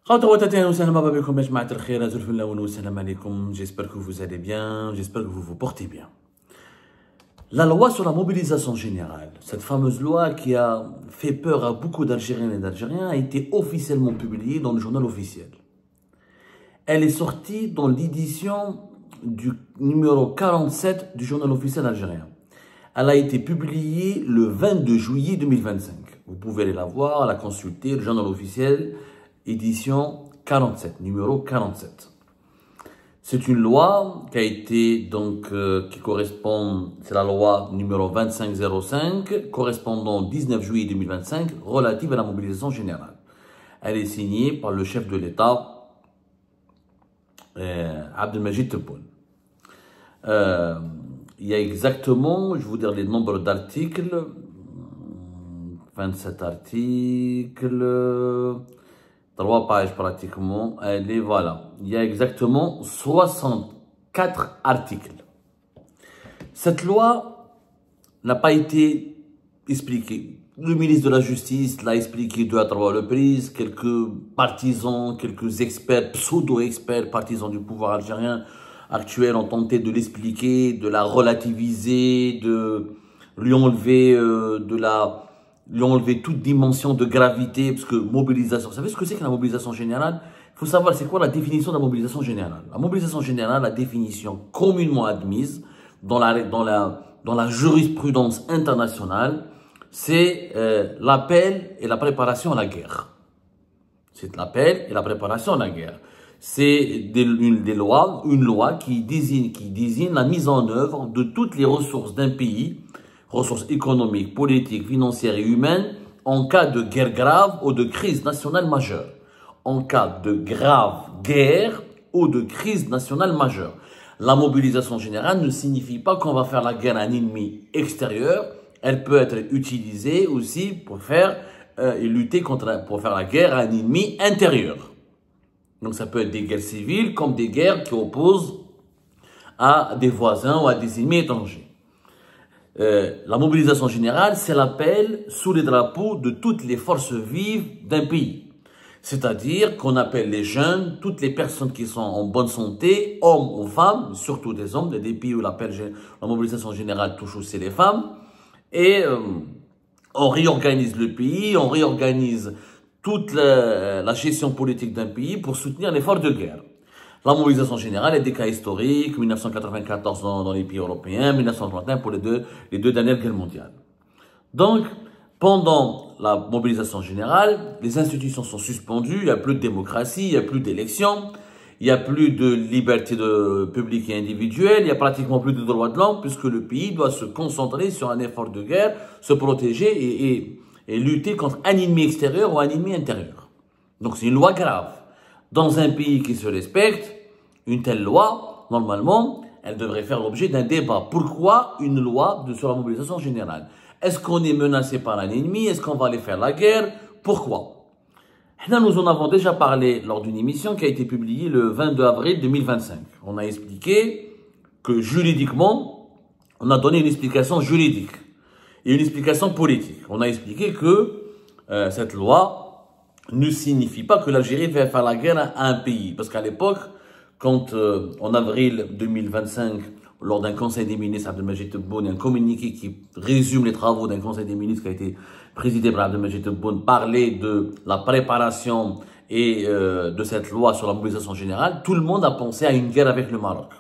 J'espère que vous allez bien, j'espère que vous vous portez bien. La loi sur la mobilisation générale, cette fameuse loi qui a fait peur à beaucoup d'Algériennes et d'Algériens, a été officiellement publiée dans le journal officiel. Elle est sortie dans l'édition du numéro 47 du journal officiel algérien. Elle a été publiée le 22 juillet 2025. Vous pouvez aller la voir, la consulter, le journal officiel, édition 47, numéro 47. C'est une loi qui a été donc, qui correspond, c'est la loi numéro 2505, correspondant au 19 juillet 2025, relative à la mobilisation générale. Elle est signée par le chef de l'État, Abdelmajid Tebboune. Il y a exactement, je vais vous dire les nombres d'articles, 27 articles, 3 pages pratiquement, voilà. Il y a exactement 64 articles. Cette loi n'a pas été expliquée. Le ministre de la Justice l'a expliqué 2 à 3 reprises. Quelques partisans, quelques experts, pseudo-experts, partisans du pouvoir algérien actuel ont tenté de l'expliquer, de la relativiser, de lui enlever lui enlever toute dimension de gravité, parce que mobilisation, vous savez ce que c'est que la mobilisation générale? Il faut savoir c'est quoi la définition de la mobilisation générale. La mobilisation générale, la définition communément admise dans la jurisprudence internationale, c'est l'appel et la préparation à la guerre. C'est l'appel et la préparation à la guerre. C'est une loi qui désigne la mise en œuvre de toutes les ressources d'un pays, ressources économiques, politiques, financières et humaines, en cas de guerre grave ou de crise nationale majeure. En cas de grave guerre ou de crise nationale majeure. La mobilisation générale ne signifie pas qu'on va faire la guerre à un ennemi extérieur. Elle peut être utilisée aussi pour faire pour faire la guerre à un ennemi intérieur. Donc ça peut être des guerres civiles comme des guerres qui opposent à des voisins ou à des ennemis étrangers. La mobilisation générale, c'est l'appel sous les drapeaux de toutes les forces vives d'un pays. C'est-à-dire qu'on appelle les jeunes, toutes les personnes qui sont en bonne santé, hommes ou femmes, surtout des hommes, des pays où la mobilisation générale touche aussi les femmes. Et on réorganise le pays, on réorganise toute la gestion politique d'un pays pour soutenir l'effort de guerre. La mobilisation générale est des cas historiques, 1994 dans les pays européens, 1931 pour les deux dernières guerres mondiales. Donc, pendant la mobilisation générale, les institutions sont suspendues, il n'y a plus de démocratie, il n'y a plus d'élections, il n'y a plus de liberté publique et individuelle, il n'y a pratiquement plus de droits de l'homme puisque le pays doit se concentrer sur un effort de guerre, se protéger et lutter contre un ennemi extérieur ou un ennemi intérieur. Donc c'est une loi grave. Dans un pays qui se respecte, une telle loi, normalement, elle devrait faire l'objet d'un débat. Pourquoi une loi sur la mobilisation générale? Est-ce qu'on est menacé par un ennemi? Est-ce qu'on va aller faire la guerre? Pourquoi? Nous en avons déjà parlé lors d'une émission qui a été publiée le 22 avril 2025. On a expliqué que juridiquement, on a donné une explication juridique et une explication politique. On a expliqué que cette loi ne signifie pas que l'Algérie va faire la guerre à un pays. Parce qu'à l'époque, quand en avril 2025, lors d'un conseil des ministres, Abdelmajid Tebboune, un communiqué qui résume les travaux d'un conseil des ministres qui a été présidé par Abdelmajid Tebboune, parlait de la préparation et de cette loi sur la mobilisation générale, tout le monde a pensé à une guerre avec le Maroc.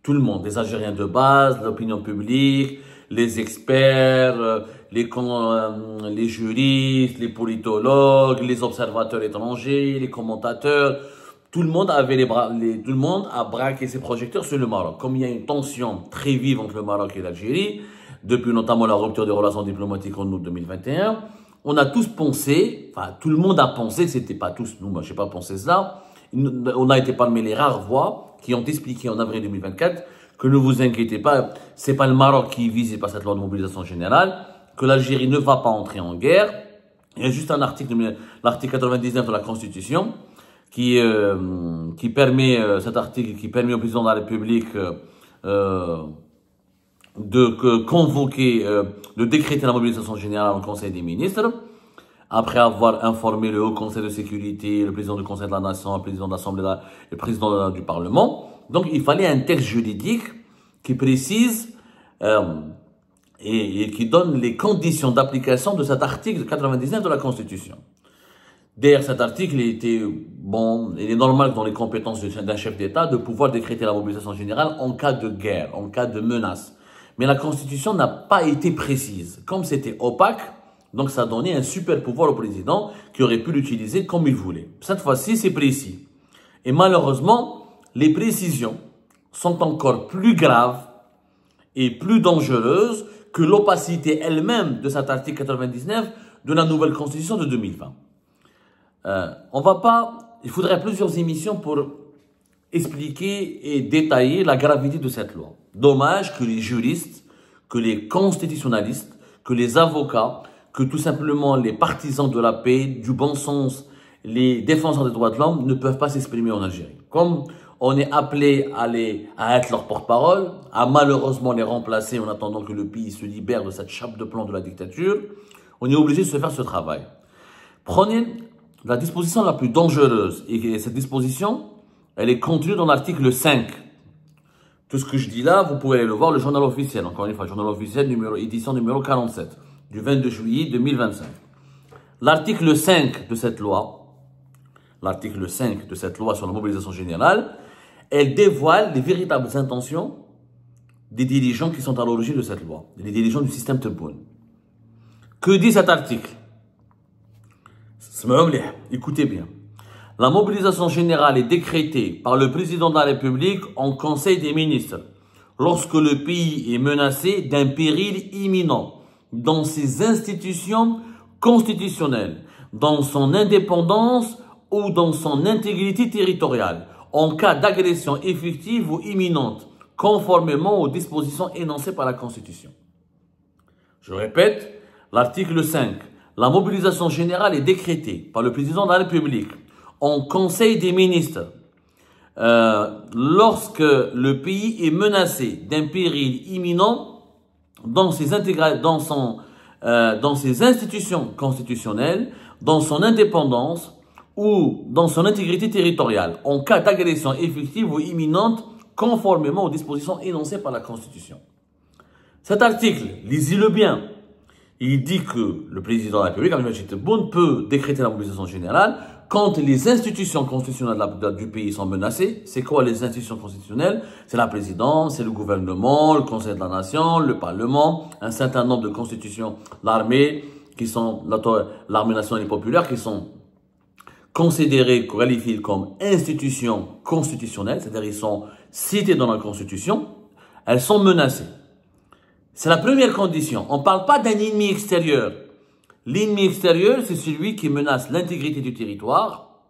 Tout le monde, les Algériens de base, l'opinion publique, les experts, les juristes, les politologues, les observateurs étrangers, les commentateurs, tout le monde a braqué ses projecteurs sur le Maroc. Comme il y a une tension très vive entre le Maroc et l'Algérie, depuis notamment la rupture des relations diplomatiques en août 2021, on a tous pensé, enfin tout le monde a pensé, c'était pas tous, nous, moi j'ai pas pensé cela, on a été parmi les rares voix qui ont expliqué en avril 2024 que ne vous inquiétez pas, c'est pas le Maroc qui est visé par cette loi de mobilisation générale, que l'Algérie ne va pas entrer en guerre. Il y a juste un article, l'article 99 de la Constitution, qui permet, cet article qui permet au président de la République de convoquer, de décréter la mobilisation générale au Conseil des ministres. après avoir informé le Haut Conseil de sécurité, le président du Conseil de la Nation, le président de l'Assemblée, le président du Parlement. Donc, il fallait un texte juridique qui précise et qui donne les conditions d'application de cet article 99 de la Constitution. D'ailleurs, cet article, il est normal dans les compétences d'un chef d'État de pouvoir décréter la mobilisation générale en cas de guerre, en cas de menace. Mais la Constitution n'a pas été précise. Comme c'était opaque, donc ça donnait un super pouvoir au président qui aurait pu l'utiliser comme il voulait. Cette fois-ci, c'est précis. Et malheureusement, les précisions sont encore plus graves et plus dangereuses que l'opacité elle-même de cet article 99 de la nouvelle Constitution de 2020. Il faudrait plusieurs émissions pour expliquer et détailler la gravité de cette loi. Dommage que les juristes, que les constitutionnalistes, que les avocats, que tout simplement les partisans de la paix, du bon sens, les défenseurs des droits de l'homme ne peuvent pas s'exprimer en Algérie. Comme on est appelé à être leur porte-parole, à malheureusement les remplacer en attendant que le pays se libère de cette chape de plomb de la dictature, on est obligé de se faire ce travail. Prenez la disposition la plus dangereuse, et cette disposition, elle est contenue dans l'article 5. Tout ce que je dis là, vous pouvez aller le voir, le journal officiel, encore une fois, journal officiel, édition numéro 47, du 22 juillet 2025. L'article 5 de cette loi, sur la mobilisation générale, elle dévoile les véritables intentions des dirigeants qui sont à l'origine de cette loi, les dirigeants du système Tebboune. Que dit cet article? Écoutez bien. La mobilisation générale est décrétée par le président de la République en Conseil des ministres lorsque le pays est menacé d'un péril imminent dans ses institutions constitutionnelles, dans son indépendance ou dans son intégrité territoriale, en cas d'agression effective ou imminente, conformément aux dispositions énoncées par la Constitution. Je répète, l'article 5. La mobilisation générale est décrétée par le président de la République en Conseil des ministres lorsque le pays est menacé d'un péril imminent dans ses institutions constitutionnelles, dans son indépendance ou dans son intégrité territoriale, en cas d'agression effective ou imminente, conformément aux dispositions énoncées par la Constitution. Cet article, lisez-le bien. Il dit que le président de la République, Abdelmadjid Tebboune, peut décréter la mobilisation générale quand les institutions constitutionnelles du pays sont menacées. C'est quoi les institutions constitutionnelles? C'est la présidence, c'est le gouvernement, le Conseil de la Nation, le Parlement, un certain nombre de constitutions, l'armée, l'armée nationale et populaire, qui sont considérées, qualifiées comme institutions constitutionnelles, c'est-à-dire ils sont cités dans la Constitution, elles sont menacées. C'est la première condition. On ne parle pas d'un ennemi extérieur. L'ennemi extérieur, c'est celui qui menace l'intégrité du territoire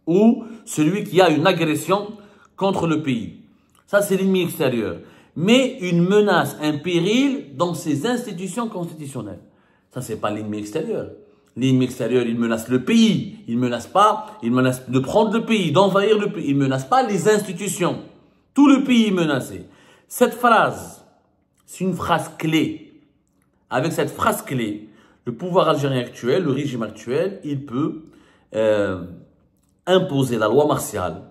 ou celui qui a une agression contre le pays. Ça, c'est l'ennemi extérieur. Mais une menace, un péril dans ses institutions constitutionnelles. Ça, c'est pas l'ennemi extérieur. L'ennemi extérieur, il menace le pays. Il menace de prendre le pays, d'envahir le pays. Il menace pas les institutions. Tout le pays est menacé. Cette phrase, c'est une phrase clé. Avec cette phrase clé, le pouvoir algérien actuel, le régime actuel, il peut imposer la loi martiale,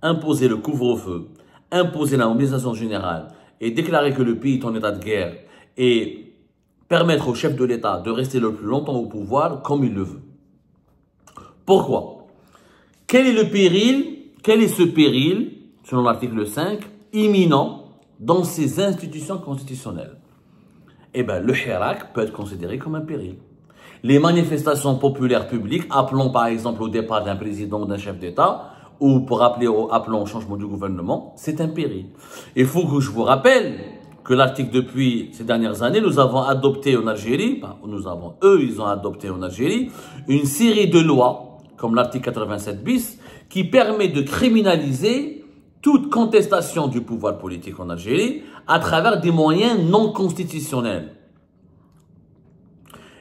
imposer le couvre-feu, imposer la mobilisation générale et déclarer que le pays est en état de guerre et permettre au chef de l'État de rester le plus longtemps au pouvoir comme il le veut. Pourquoi? Quel est le péril? Quel est ce péril, selon l'article 5, imminent dans ces institutions constitutionnelles? Eh bien, le Hirak peut être considéré comme un péril. Les manifestations populaires publiques, appelons par exemple au départ d'un président ou d'un chef d'État, ou pour appelons au changement du gouvernement, c'est un péril. Il faut que je vous rappelle que l'article, depuis ces dernières années, nous avons adopté en Algérie, ils ont adopté en Algérie, une série de lois, comme l'article 87 bis, qui permet de criminaliser toute contestation du pouvoir politique en Algérie à travers des moyens non constitutionnels.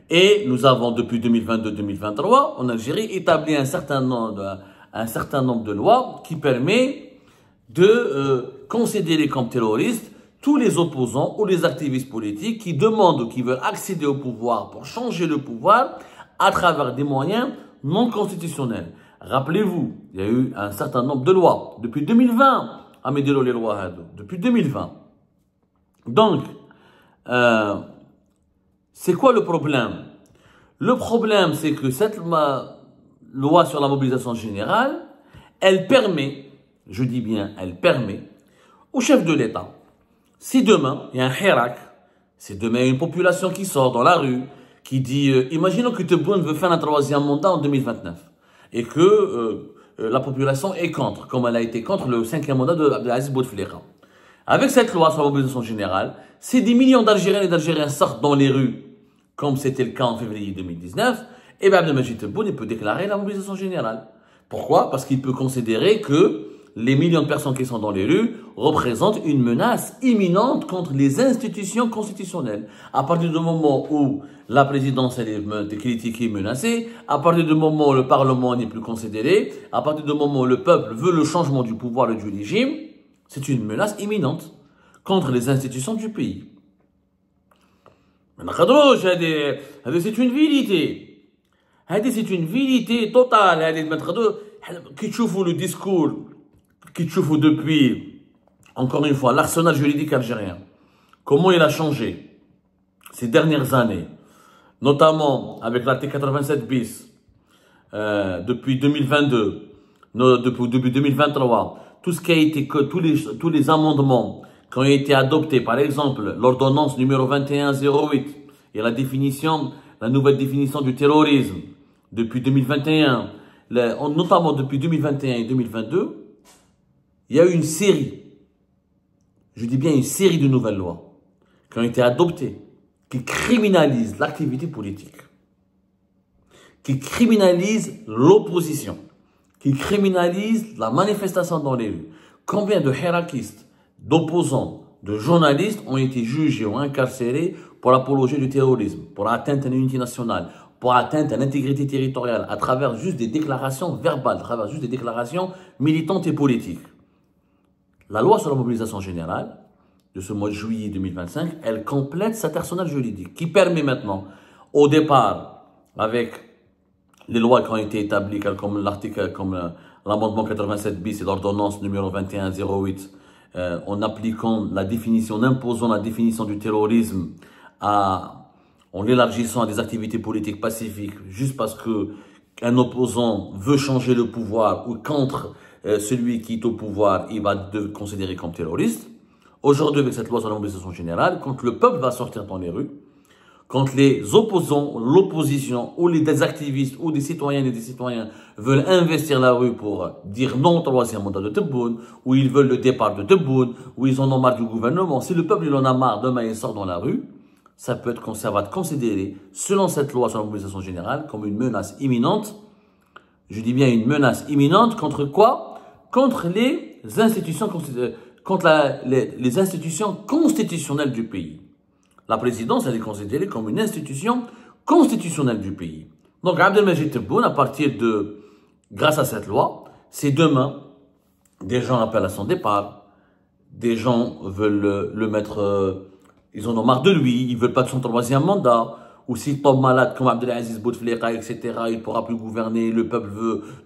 Et nous avons, depuis 2022-2023, en Algérie, établi un certain nombre de lois qui permet de considérer comme terroristes tous les opposants ou les activistes politiques qui demandent ou qui veulent accéder au pouvoir pour changer le pouvoir à travers des moyens non constitutionnels. Rappelez-vous, il y a eu un certain nombre de lois depuis 2020, à Medelo les lois, depuis 2020. Donc, c'est quoi le problème? Le problème, c'est que cette loi sur la mobilisation générale, elle permet, je dis bien, elle permet au chef de l'État, si demain, il y a un hirak, si demain il y a une population qui sort dans la rue, qui dit, imaginons que Tebboune veut faire un troisième mandat en 2029, et que la population est contre, comme elle a été contre le 5e mandat de Abdelaziz Bouteflika. Avec cette loi sur la mobilisation générale, si des millions d'Algériens et d'Algériens sortent dans les rues, comme c'était le cas en février 2019, et bien Abdelmajid Tebboune, il peut déclarer la mobilisation générale. Pourquoi? Parce qu'il peut considérer que les millions de personnes qui sont dans les rues représentent une menace imminente contre les institutions constitutionnelles. À partir du moment où la présidence elle est critiquée, menacée, à partir du moment où le Parlement n'est plus considéré, à partir du moment où le peuple veut le changement du pouvoir et du régime, c'est une menace imminente contre les institutions du pays. C'est une vérité. C'est une vérité totale. Qui trouve le discours, qui trouve depuis, encore une fois, l'arsenal juridique algérien. Comment il a changé ces dernières années, notamment avec l'article 87 bis, depuis 2022, depuis 2023, tout ce qui a été, tous les amendements qui ont été adoptés, par exemple, l'ordonnance numéro 2108 et la nouvelle définition du terrorisme depuis 2021, notamment depuis 2021 et 2022, il y a eu une série, je dis bien une série de nouvelles lois qui ont été adoptées, qui criminalisent l'activité politique, qui criminalisent l'opposition, qui criminalisent la manifestation dans les rues. Combien de hirakistes, d'opposants, de journalistes ont été jugés ou incarcérés pour apologie du terrorisme, pour atteinte à l'unité nationale, pour atteinte à l'intégrité territoriale, à travers juste des déclarations verbales, à travers juste des déclarations militantes et politiques. La loi sur la mobilisation générale de ce mois de juillet 2025, elle complète cet arsenal juridique qui permet maintenant, au départ, avec les lois qui ont été établies, comme l'article, comme l'amendement 87 bis et l'ordonnance numéro 2108, en appliquant la définition, en imposant la définition du terrorisme en l'élargissant à des activités politiques pacifiques, juste parce qu'un opposant veut changer le pouvoir ou contre celui qui est au pouvoir, il va être considéré comme terroriste. Aujourd'hui, avec cette loi sur la mobilisation générale, quand le peuple va sortir dans les rues, quand les opposants, l'opposition, ou des activistes, ou des citoyennes et des citoyens veulent investir la rue pour dire non au troisième mandat de Tebboune, ou ils veulent le départ de Tebboune, ou ils en ont marre du gouvernement, si le peuple il en a marre, demain il sort dans la rue, ça va être considéré, selon cette loi sur la mobilisation générale, comme une menace imminente. Je dis bien une menace imminente contre quoi? Contre les institutions, les institutions constitutionnelles du pays. La présidence, elle est considérée comme une institution constitutionnelle du pays. Donc, Abdelmajid Tebboune, grâce à cette loi, c'est demain, des gens appellent à son départ, des gens veulent le mettre, ils en ont marre de lui, ils veulent pas de son troisième mandat, ou s'il tombe malade comme Abdelaziz Bouteflika, etc., il ne pourra plus gouverner, le peuple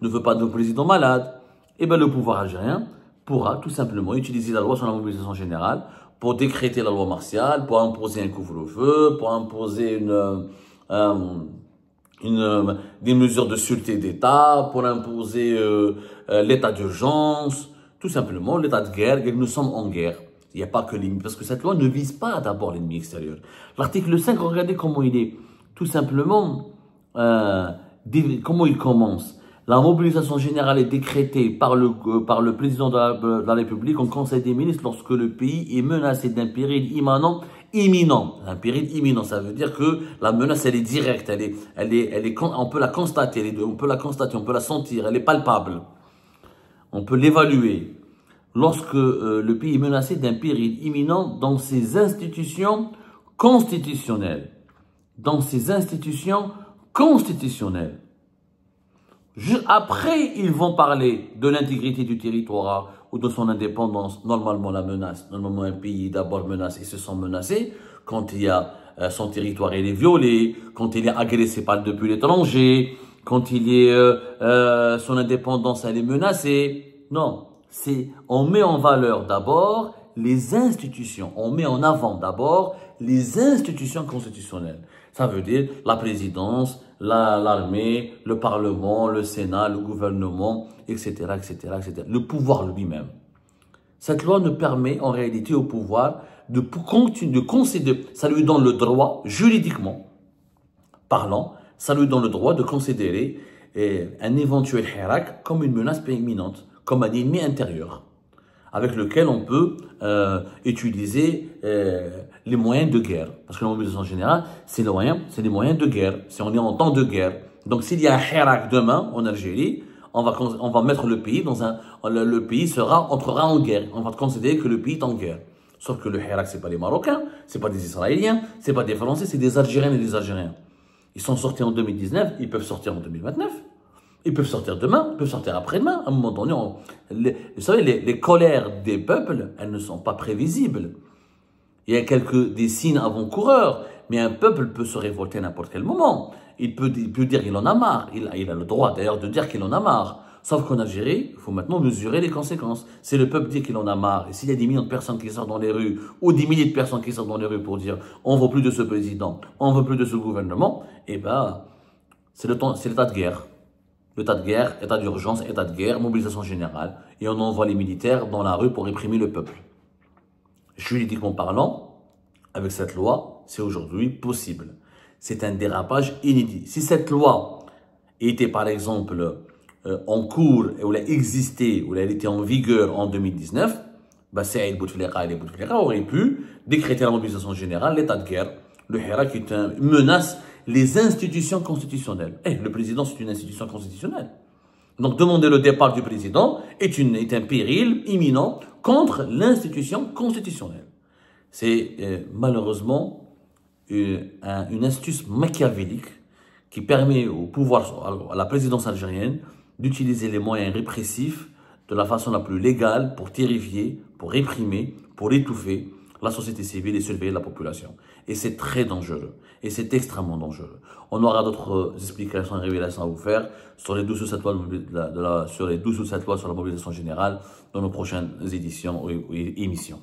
ne veut pas de président malade, et bien le pouvoir algérien pourra tout simplement utiliser la loi sur la mobilisation générale pour décréter la loi martiale, pour imposer un couvre-feu, pour imposer des mesures de sûreté d'État, pour imposer l'état d'urgence, tout simplement l'état de guerre, et nous sommes en guerre. Il n'y a pas que l'ennemi, parce que cette loi ne vise pas d'abord l'ennemi extérieur. L'article 5, regardez comment il est, tout simplement, comment il commence. La mobilisation générale est décrétée par le président de la République en Conseil des ministres lorsque le pays est menacé d'un péril imminent. Un péril imminent, ça veut dire que la menace, elle est directe, on peut la constater, on peut la sentir, elle est palpable. On peut l'évaluer. Lorsque le pays est menacé d'un péril imminent dans ses institutions constitutionnelles. Dans ses institutions constitutionnelles. Après, ils vont parler de l'intégrité du territoire ou de son indépendance. Normalement, la menace, normalement, un pays d'abord menacé, ils se sont menacés quand il y a son territoire il est violé, quand il est agressé par depuis l'étranger, quand son indépendance elle est menacée. Non, on met en valeur d'abord les institutions, on met en avant d'abord les institutions constitutionnelles. Ça veut dire la présidence, l'armée, le parlement, le Sénat, le gouvernement, etc., etc., etc. Le pouvoir lui-même. Cette loi ne permet en réalité au pouvoir de concéder, ça lui donne le droit, juridiquement parlant, ça lui donne le droit de considérer un éventuel hirak comme une menace imminente, comme un ennemi intérieur, avec lequel on peut utiliser les moyens de guerre. Parce que la mobilisation générale, c'est les moyens de guerre. Si on est en temps de guerre. Donc s'il y a un hirak demain en Algérie, on va mettre le pays le pays entrera en guerre. On va considérer que le pays est en guerre. Sauf que le hirak, c'est pas les Marocains, c'est pas des Israéliens, c'est pas des Français, c'est des Algériens et des Algériens. Ils sont sortis en 2019, ils peuvent sortir en 2029. Ils peuvent sortir demain, ils peuvent sortir après-demain. À un moment donné, vous savez, les colères des peuples, elles ne sont pas prévisibles. Il y a des signes avant-coureurs, mais un peuple peut se révolter à n'importe quel moment. Il peut dire qu'il en a marre. Il a le droit d'ailleurs de dire qu'il en a marre. Sauf qu'en Algérie, il faut maintenant mesurer les conséquences. Si le peuple dit qu'il en a marre, et s'il y a des millions de personnes qui sortent dans les rues, ou des milliers de personnes qui sortent dans les rues pour dire on ne veut plus de ce président, on ne veut plus de ce gouvernement, eh ben, c'est l'état de guerre. L'état de guerre, état d'urgence, état de guerre, mobilisation générale. Et on envoie les militaires dans la rue pour réprimer le peuple. Juridiquement parlant, avec cette loi, c'est aujourd'hui possible. C'est un dérapage inédit. Si cette loi était par exemple en cours, ou elle a existé, ou elle était en vigueur en 2019, bah, Saïd Bouteflika et les Bouteflika auraient pu décréter la mobilisation générale, l'état de guerre. Le hirak menace les institutions constitutionnelles. Le président, c'est une institution constitutionnelle. Donc, demander le départ du président est un péril imminent contre l'institution constitutionnelle. C'est malheureusement une astuce machiavélique qui permet au pouvoir, à la présidence algérienne, d'utiliser les moyens répressifs de la façon la plus légale pour terrifier, pour réprimer, pour étouffer la société civile et surveiller la population. Et c'est très dangereux. Et c'est extrêmement dangereux. On aura d'autres explications et révélations à vous faire sur les 12 ou 7 lois sur la mobilisation générale dans nos prochaines éditions ou émissions.